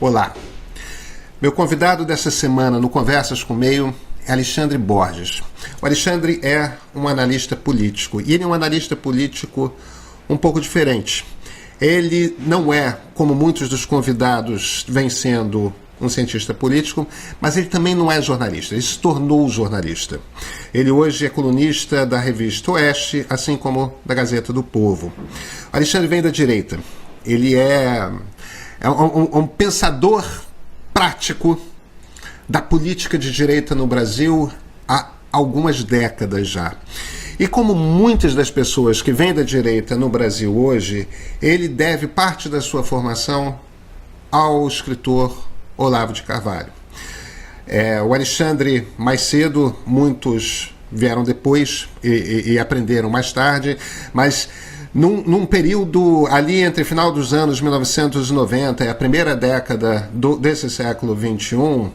Olá. Meu convidado dessa semana no Conversas com o Meio é Alexandre Borges. O Alexandre é um analista político, e ele é um analista político um pouco diferente. Ele não é, como muitos dos convidados vem sendo, um cientista político, mas ele também não é jornalista, ele se tornou jornalista. Ele hoje é colunista da revista Oeste, assim como da Gazeta do Povo. O Alexandre vem da direita. Ele é um pensador prático da política de direita no Brasil há algumas décadas já. E como muitas das pessoas que vêm da direita no Brasil hoje, ele deve parte da sua formação ao escritor Olavo de Carvalho. O Alexandre, mais cedo, muitos vieram depois e aprenderam mais tarde, mas num período ali entre o final dos anos 1990 e a primeira década desse século XXI,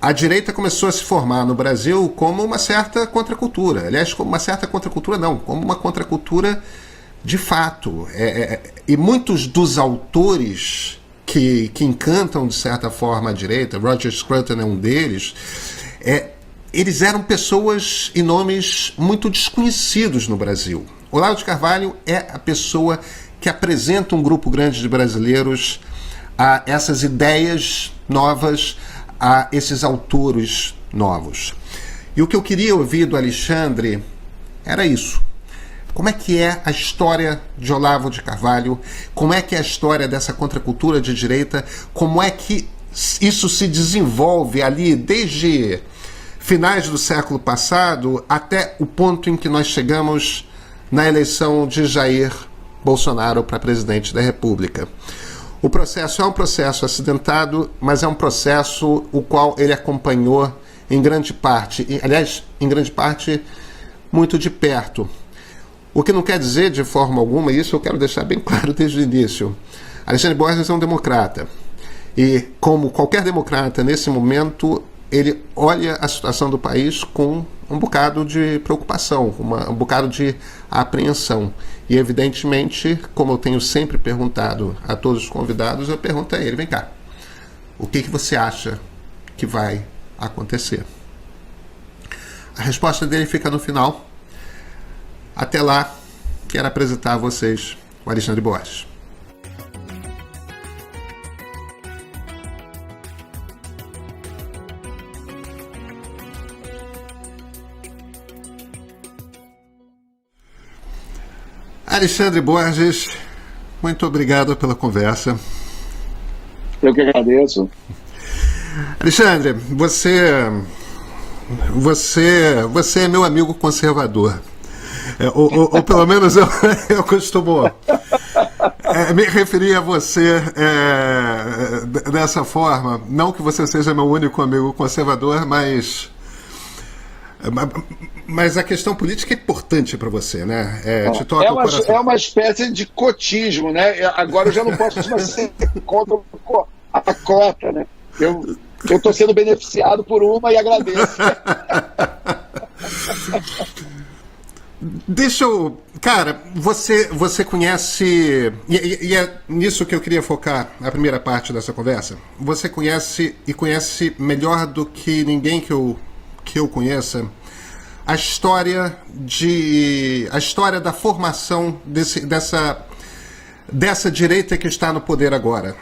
a direita começou a se formar no Brasil como uma certa contracultura. Aliás, como uma certa contracultura não, como uma contracultura de fato. E muitos dos autores que encantam de certa forma a direita, Roger Scruton é um deles, eles eram pessoas e nomes muito desconhecidos no Brasil. Olavo de Carvalho é a pessoa que apresenta um grupo grande de brasileiros a essas ideias novas, a esses autores novos. E o que eu queria ouvir do Alexandre era isso. Como é que é a história de Olavo de Carvalho? Como é que é a história dessa contracultura de direita? Como é que isso se desenvolve ali desde finais do século passado até o ponto em que nós chegamos na eleição de Jair Bolsonaro para presidente da República? O processo é um processo acidentado, mas é um processo o qual ele acompanhou em grande parte, em grande parte, muito de perto. O que não quer dizer de forma alguma, isso eu quero deixar bem claro desde o início, Alexandre Borges é um democrata. E como qualquer democrata nesse momento, ele olha a situação do país com um bocado de preocupação, um bocado de apreensão. E evidentemente, como eu tenho sempre perguntado a todos os convidados, eu pergunto a ele, vem cá, o que você acha que vai acontecer? A resposta dele fica no final. Até lá, quero apresentar a vocês o Alexandre Borges. Alexandre Borges, muito obrigado pela conversa. Eu que agradeço. Alexandre, você é meu amigo conservador. Ou pelo menos eu costumo me referir a você dessa forma. Não que você seja meu único amigo conservador, mas a questão política é importante para você, né? Te toca o coração. É uma espécie de cotismo, né? Agora eu já não posso mais ser contra a cota, né? Eu estou sendo beneficiado por uma e agradeço. Deixa eu... Cara, você conhece... E é nisso que eu queria focar a primeira parte dessa conversa. Você conhece, e conhece melhor do que ninguém que eu conheça, a história da formação dessa direita que está no poder agora,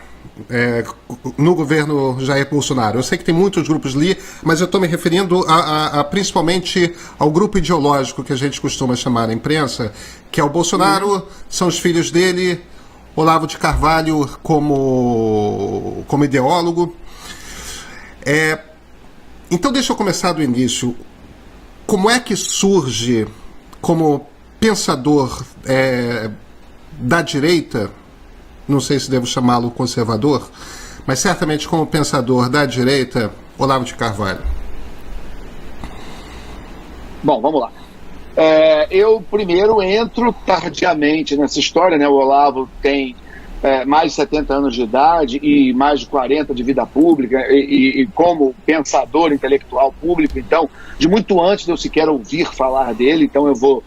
no governo Jair Bolsonaro. Eu sei que tem muitos grupos ali, mas eu estou me referindo principalmente ao grupo ideológico que a gente costuma chamar na imprensa, que é o Bolsonaro, são os filhos dele, Olavo de Carvalho como ideólogo. Então deixa eu começar do início. Como é que surge, como pensador da direita, não sei se devo chamá-lo conservador, mas certamente como pensador da direita, Olavo de Carvalho? Bom, vamos lá. Eu primeiro entro tardiamente nessa história, né? O Olavo tem mais de 70 anos de idade e mais de 40 de vida pública, e como pensador intelectual público, então, de muito antes de eu sequer ouvir falar dele, então eu vou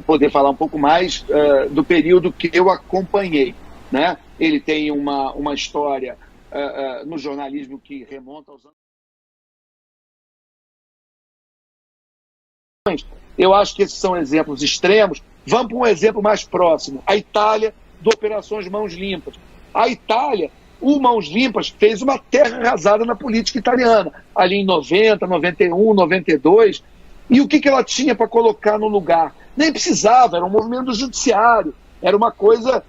poder falar um pouco mais do período que eu acompanhei, né? Ele tem uma história no jornalismo que remonta aos anos. Eu acho que esses são exemplos extremos. Vamos para um exemplo mais próximo. A Itália, do Operações Mãos Limpas. A Itália, o Mãos Limpas, fez uma terra arrasada na política italiana, ali em 90, 91, 92. E o que ela tinha para colocar no lugar? Nem precisava, era um movimento do judiciário, era uma coisa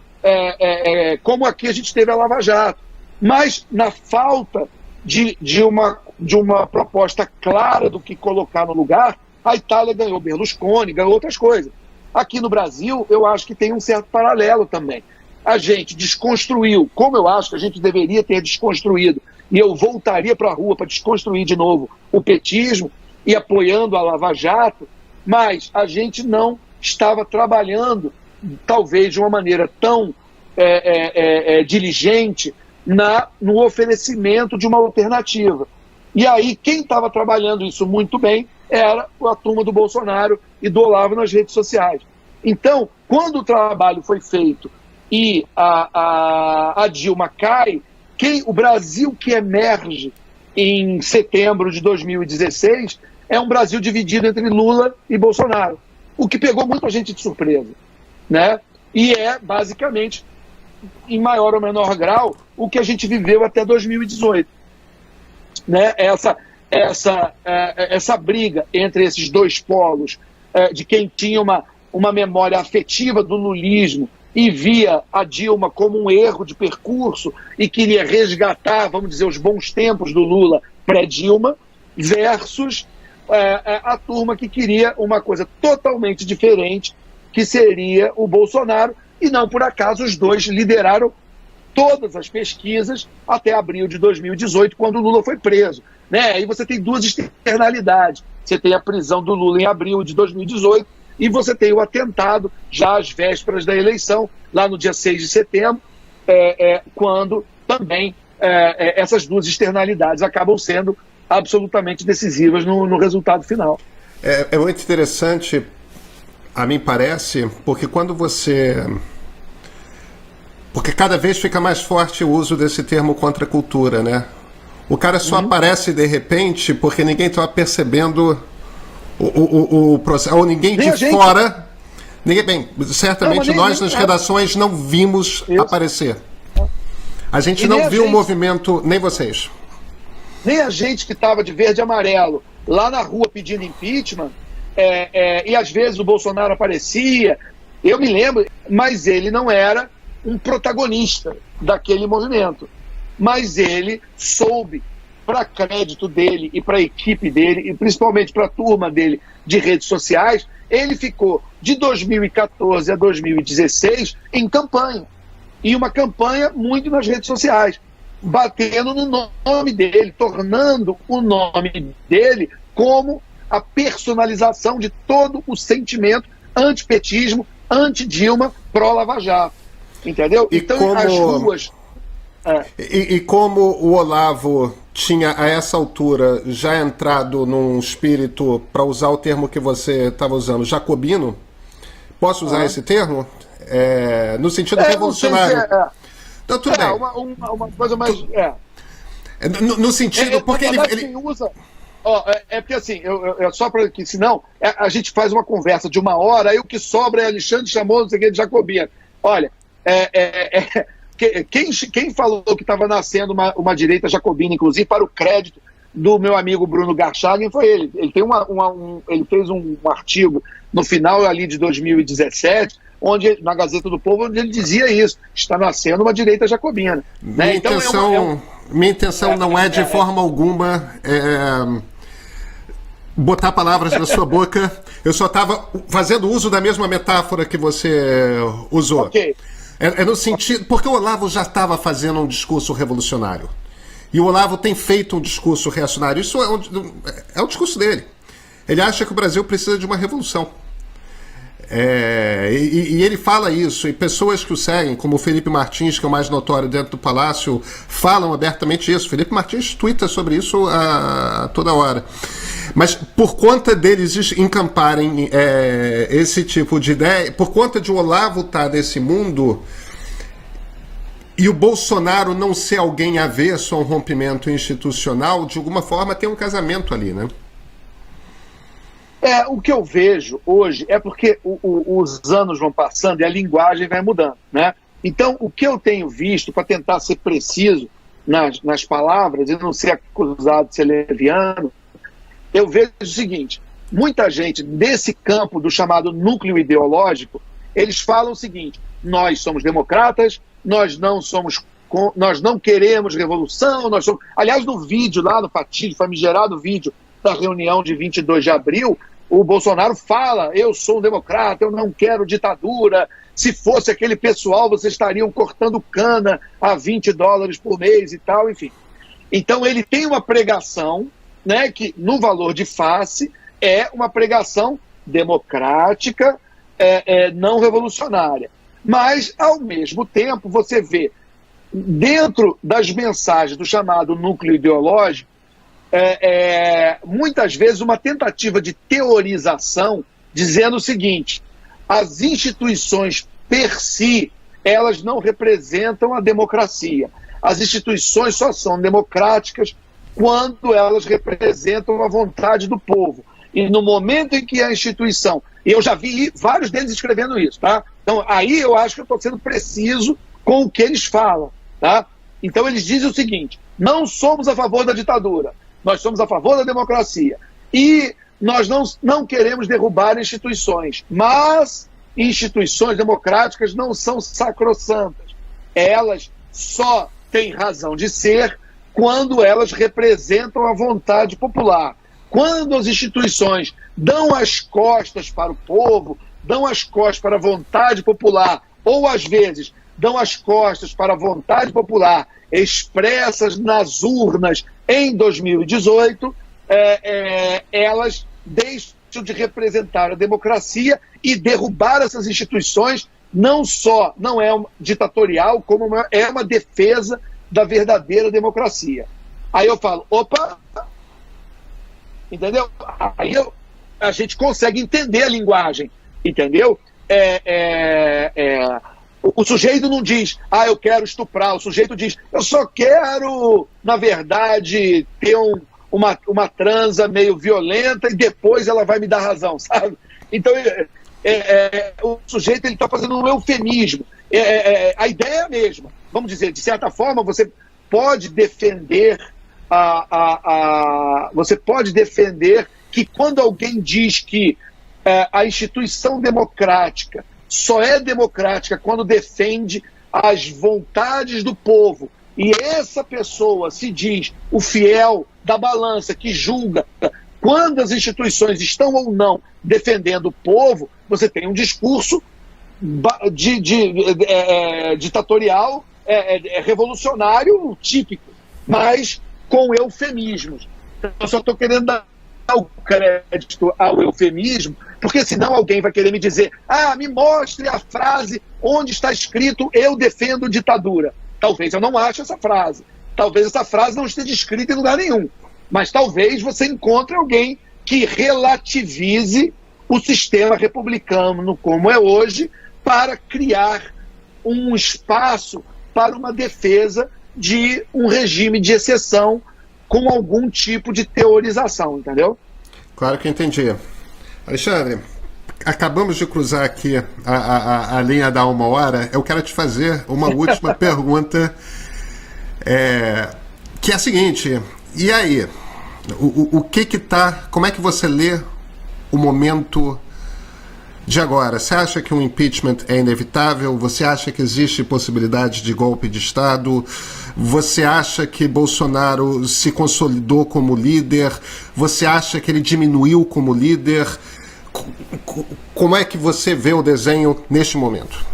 como aqui a gente teve a Lava Jato. Mas, na falta de uma proposta clara do que colocar no lugar, a Itália ganhou Berlusconi, ganhou outras coisas. Aqui no Brasil, eu acho que tem um certo paralelo também. A gente desconstruiu, como eu acho que a gente deveria ter desconstruído, e eu voltaria para a rua para desconstruir de novo o petismo e apoiando a Lava Jato, mas a gente não estava trabalhando, talvez de uma maneira tão diligente, no oferecimento de uma alternativa. E aí, quem estava trabalhando isso muito bem era a turma do Bolsonaro e do Olavo nas redes sociais. Então, quando o trabalho foi feito e a Dilma cai, o Brasil que emerge em setembro de 2016 é um Brasil dividido entre Lula e Bolsonaro, o que pegou muita gente de surpresa, né? E é, basicamente, em maior ou menor grau, o que a gente viveu até 2018. Né? Essa briga entre esses dois polos, de quem tinha uma memória afetiva do lulismo e via a Dilma como um erro de percurso e queria resgatar, vamos dizer, os bons tempos do Lula pré-Dilma, versus a turma que queria uma coisa totalmente diferente, que seria o Bolsonaro, e não por acaso os dois lideraram todas as pesquisas até abril de 2018, quando o Lula foi preso. Né? Aí você tem duas externalidades. Você tem a prisão do Lula em abril de 2018 e você tem o atentado já às vésperas da eleição, lá no dia 6 de setembro, quando também essas duas externalidades acabam sendo absolutamente decisivas no resultado final. É muito interessante, a mim parece, porque porque cada vez fica mais forte o uso desse termo contracultura, né? O cara só aparece de repente porque ninguém está percebendo o processo, ou ninguém de fora. Certamente nós nas redações não vimos aparecer. A gente não viu o movimento, nem vocês. Nem a gente que estava de verde e amarelo lá na rua pedindo impeachment, e às vezes o Bolsonaro aparecia, eu me lembro, mas ele não era um protagonista daquele movimento. Mas ele soube, para crédito dele e para a equipe dele, e principalmente para a turma dele de redes sociais, ele ficou de 2014 a 2016 em campanha. E uma campanha muito nas redes sociais, batendo no nome dele, tornando o nome dele como a personalização de todo o sentimento antipetismo, anti-Dilma, pró-Lava Jato. Entendeu? Então, as ruas... E como o Olavo tinha, a essa altura, já entrado num espírito, para usar o termo que você estava usando, jacobino, posso usar esse termo? No sentido revolucionário. Então, tudo bem. Uma coisa mais... No sentido... porque ele quem usa... porque assim, só para que, senão, a gente faz uma conversa de 1 hora, aí o que sobra é Alexandre chamou, não sei o que, de jacobino. Olha, quem falou que estava nascendo uma direita jacobina, inclusive para o crédito do meu amigo Bruno Garchagen, foi ele. Ele tem ele fez um artigo no final ali de 2017, na Gazeta do Povo, onde ele dizia isso: está nascendo uma direita jacobina. Minha intenção não é de forma alguma botar palavras na sua boca. Eu só estava fazendo uso da mesma metáfora que você usou. Ok. No sentido, porque o Olavo já estava fazendo um discurso revolucionário. E o Olavo tem feito um discurso reacionário. Isso é o discurso dele. Ele acha que o Brasil precisa de uma revolução. E ele fala isso, e pessoas que o seguem, como o Felipe Martins, que é o mais notório dentro do Palácio, falam abertamente isso. Felipe Martins twitta sobre isso a toda hora. Mas por conta deles encamparem esse tipo de ideia, por conta de o Olavo estar nesse mundo, E o Bolsonaro não ser alguém avesso a um rompimento institucional, de alguma forma tem um casamento ali, né? O que eu vejo hoje é porque os anos vão passando e a linguagem vai mudando, né? Então, o que eu tenho visto, para tentar ser preciso nas palavras e não ser acusado de ser leviano, eu vejo o seguinte: muita gente desse campo do chamado núcleo ideológico, eles falam o seguinte: nós somos democratas, nós não queremos revolução, nós somos... Aliás, no vídeo lá, no fatídico, famigerado vídeo da reunião de 22 de abril, o Bolsonaro fala: eu sou um democrata, eu não quero ditadura, se fosse aquele pessoal, vocês estariam cortando cana a $20 por mês e tal, enfim. Então ele tem uma pregação, né, que no valor de face é uma pregação democrática, não revolucionária. Mas, ao mesmo tempo, você vê dentro das mensagens do chamado núcleo ideológico, muitas vezes uma tentativa de teorização dizendo o seguinte: as instituições per si, elas não representam a democracia. As instituições só são democráticas quando elas representam a vontade do povo. E no momento em que a instituição... E eu já vi vários deles escrevendo isso, tá? Então, aí eu acho que eu estou sendo preciso com o que eles falam, tá? Então, eles dizem o seguinte: não somos a favor da ditadura, nós somos a favor da democracia. E nós não queremos derrubar instituições, mas instituições democráticas não são sacrossantas. Elas só têm razão de ser quando elas representam a vontade popular. Quando as instituições dão as costas para o povo, dão as costas para a vontade popular, ou às vezes dão as costas para a vontade popular expressas nas urnas em 2018, elas deixam de representar a democracia, e derrubar essas instituições não só não é ditatorial, como é uma defesa da verdadeira democracia. Aí eu falo: opa, entendeu? Aí a gente consegue entender a linguagem, entendeu? O sujeito não diz: eu quero estuprar. O sujeito diz: eu só quero, na verdade, ter uma transa meio violenta e depois ela vai me dar razão, sabe? Então, o sujeito está fazendo um eufemismo. A ideia é a mesma. Vamos dizer, de certa forma, você pode defender que quando alguém diz que a instituição democrática só é democrática quando defende as vontades do povo, e essa pessoa se diz o fiel da balança que julga quando as instituições estão ou não defendendo o povo, você tem um discurso ditatorial, revolucionário típico, mas com eufemismos. Eu só estou querendo dar o crédito ao eufemismo, porque senão alguém vai querer me dizer: me mostre a frase onde está escrito eu defendo ditadura. Talvez eu não ache essa frase, talvez essa frase não esteja escrita em lugar nenhum, mas talvez você encontre alguém que relativize o sistema republicano como é hoje, para criar um espaço para uma defesa de um regime de exceção com algum tipo de teorização, entendeu? Claro que entendi. Alexandre, acabamos de cruzar aqui a linha da 1 hora. Eu quero te fazer uma última pergunta, que é a seguinte: e aí? Como é que você lê o momento de agora? Você acha que um impeachment é inevitável? Você acha que existe possibilidade de golpe de Estado? Você acha que Bolsonaro se consolidou como líder? Você acha que ele diminuiu como líder? Como é que você vê o desenho neste momento?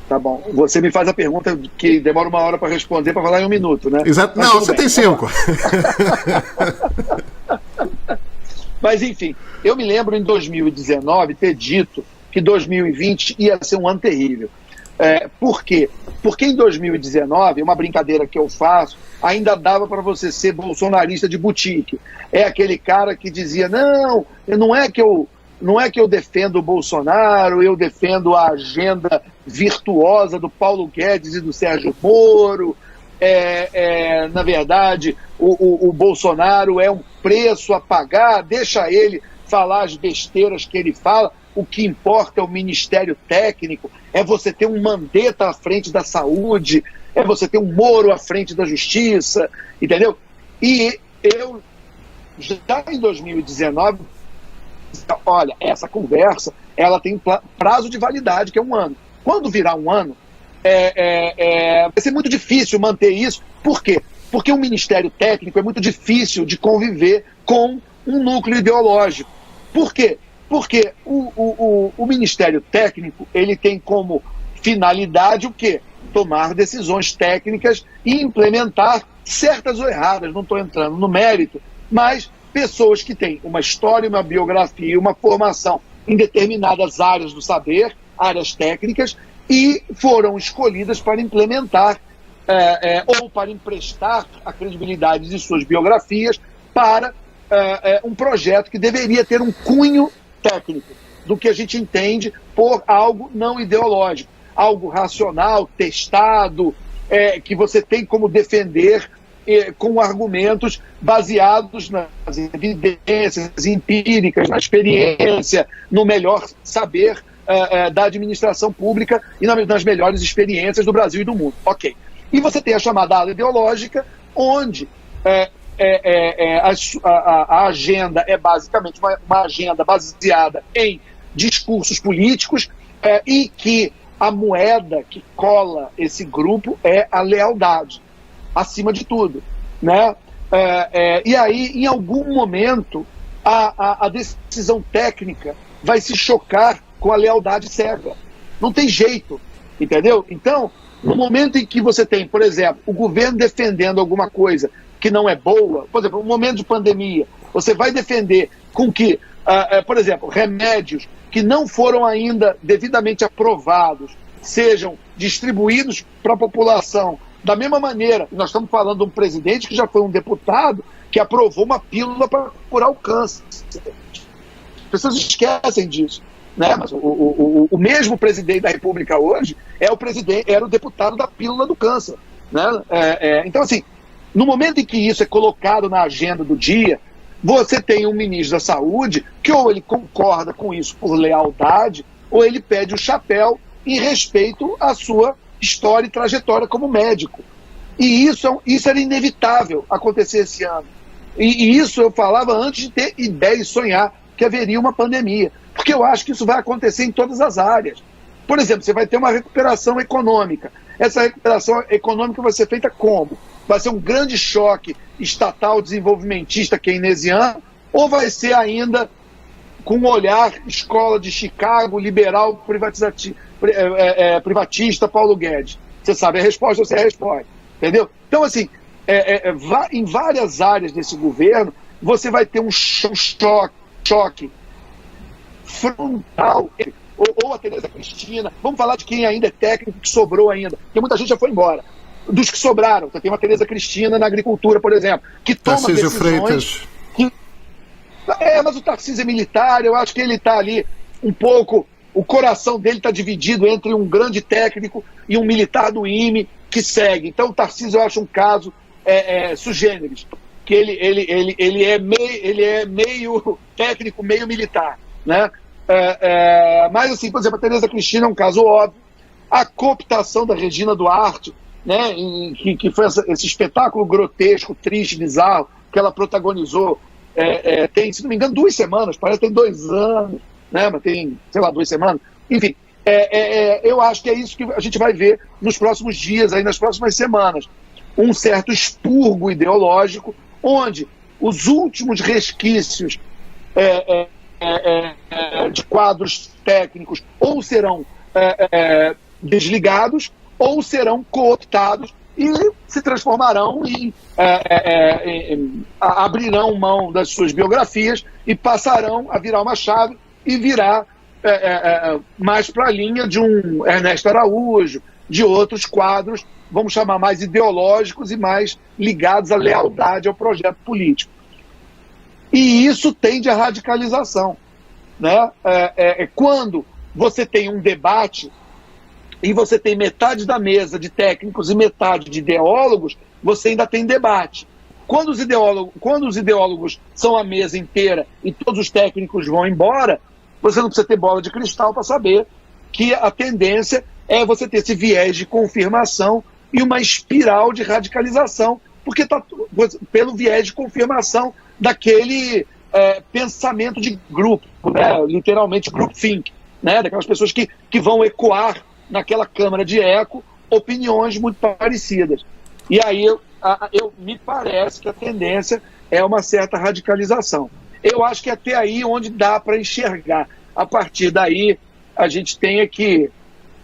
Tá bom. Você me faz a pergunta que demora 1 hora para responder, para falar em 1 minuto, né? Exato. Não, você tem 5. Mas, enfim, eu me lembro em 2019 ter dito que 2020 ia ser um ano terrível. Por quê? Porque em 2019, uma brincadeira que eu faço, ainda dava para você ser bolsonarista de boutique. É aquele cara que dizia: não é que eu defendo o Bolsonaro, eu defendo a agenda virtuosa do Paulo Guedes e do Sérgio Moro. Na verdade, o Bolsonaro é um preço a pagar, deixa ele falar as besteiras que ele fala. O que importa é o Ministério Técnico, é você ter um Mandetta à frente da saúde, é você ter um Moro à frente da justiça, entendeu? E eu, já em 2019, olha, essa conversa, ela tem prazo de validade, que é 1 ano. Quando virar 1 ano, vai ser muito difícil manter isso. Por quê? Porque o Ministério Técnico é muito difícil de conviver com um núcleo ideológico. Por quê? Porque o Ministério Técnico, ele tem como finalidade o quê? Tomar decisões técnicas e implementar certas ou erradas, não estou entrando no mérito, mas pessoas que têm uma história, uma biografia, uma formação em determinadas áreas do saber, áreas técnicas, e foram escolhidas para implementar ou para emprestar a credibilidade de suas biografias para um projeto que deveria ter um cunho técnico, do que a gente entende por algo não ideológico, algo racional, testado, que você tem como defender com argumentos baseados nas evidências empíricas, na experiência, no melhor saber da administração pública e nas melhores experiências do Brasil e do mundo. Ok. E você tem a chamada ala ideológica, onde a agenda é basicamente uma agenda baseada em discursos políticos e que a moeda que cola esse grupo é a lealdade, acima de tudo, né? E aí, em algum momento, a decisão técnica vai se chocar com a lealdade cega. Não tem jeito, entendeu? Então, no momento em que você tem, por exemplo, o governo defendendo alguma coisa que não é boa, por exemplo, no momento de pandemia, você vai defender com que, por exemplo, remédios que não foram ainda devidamente aprovados sejam distribuídos para a população da mesma maneira. Nós estamos falando de um presidente que já foi um deputado que aprovou uma pílula para curar o câncer. As pessoas esquecem disso, né? Mas o mesmo presidente da República hoje era o deputado da pílula do câncer, né? Então, assim, no momento em que isso é colocado na agenda do dia, você tem um ministro da Saúde que ou ele concorda com isso por lealdade, ou ele pede o chapéu em respeito à sua história e trajetória como médico. E isso era inevitável acontecer esse ano. E isso eu falava antes de ter ideia e sonhar que haveria uma pandemia. Porque eu acho que isso vai acontecer em todas as áreas. Por exemplo, você vai ter uma recuperação econômica. Essa recuperação econômica vai ser feita como? Vai ser um grande choque estatal desenvolvimentista keynesiano, ou vai ser ainda com um olhar escola de Chicago, liberal, privatista, Paulo Guedes? Você sabe a resposta, você responde. Entendeu? Então, assim, em várias áreas desse governo, você vai ter um choque frontal. Ou a Tereza Cristina, vamos falar de quem ainda é técnico, que sobrou ainda, porque muita gente já foi embora. Dos que sobraram, você tem uma Tereza Cristina na agricultura, por exemplo, que toma Tarcísio decisões... Freitas. Mas o Tarcísio é militar, eu acho que ele está ali um pouco... O coração dele está dividido entre um grande técnico e um militar do IME que segue. Então o Tarcísio eu acho um caso sui generis, que ele é meio técnico, meio militar, né? Mas assim, por exemplo, a Tereza Cristina é um caso óbvio. A cooptação da Regina Duarte, né, que foi esse espetáculo grotesco, triste, bizarro, que ela protagonizou, tem, se não me engano, 2 semanas, parece que tem 2 anos, né, mas tem, sei lá, 2 semanas, enfim, eu acho que é isso que a gente vai ver nos próximos dias, aí, nas próximas semanas, um certo expurgo ideológico, onde os últimos resquícios de quadros técnicos ou serão desligados ou serão cooptados e se transformarão abrirão mão das suas biografias e passarão a virar uma chave e virar mais para a linha de um Ernesto Araújo, de outros quadros, vamos chamar mais ideológicos e mais ligados à lealdade ao projeto político. E isso tende à radicalização, né? Quando você tem um debate, e você tem metade da mesa de técnicos e metade de ideólogos, você ainda tem debate. Quando os ideólogos são a mesa inteira e todos os técnicos vão embora, você não precisa ter bola de cristal para saber que a tendência é você ter esse viés de confirmação e uma espiral de radicalização, porque está pelo viés de confirmação daquele pensamento de grupo, né? Literalmente groupthink, né? Daquelas pessoas que vão ecoar naquela câmara de eco opiniões muito parecidas. E aí me parece que a tendência é uma certa radicalização. Eu acho que até aí onde dá para enxergar. A partir daí, a gente tem que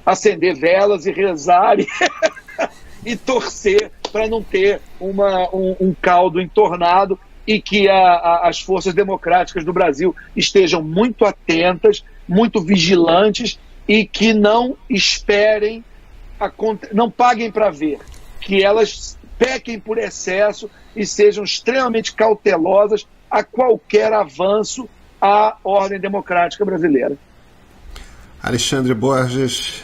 acender velas e rezar e torcer para não ter um caldo entornado e que as forças democráticas do Brasil estejam muito atentas, muito vigilantes e que não esperem, não paguem para ver, que elas pequem por excesso e sejam extremamente cautelosas a qualquer avanço à ordem democrática brasileira. Alexandre Borges,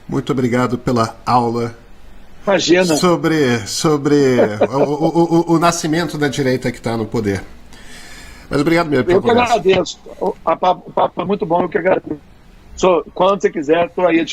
muito obrigado pela aula. Imagina. Sobre o nascimento da direita que está no poder. Mas obrigado mesmo pela conversa. Eu que agradeço. O papo foi muito bom, eu que agradeço. Quando você quiser, estou aí à disposição.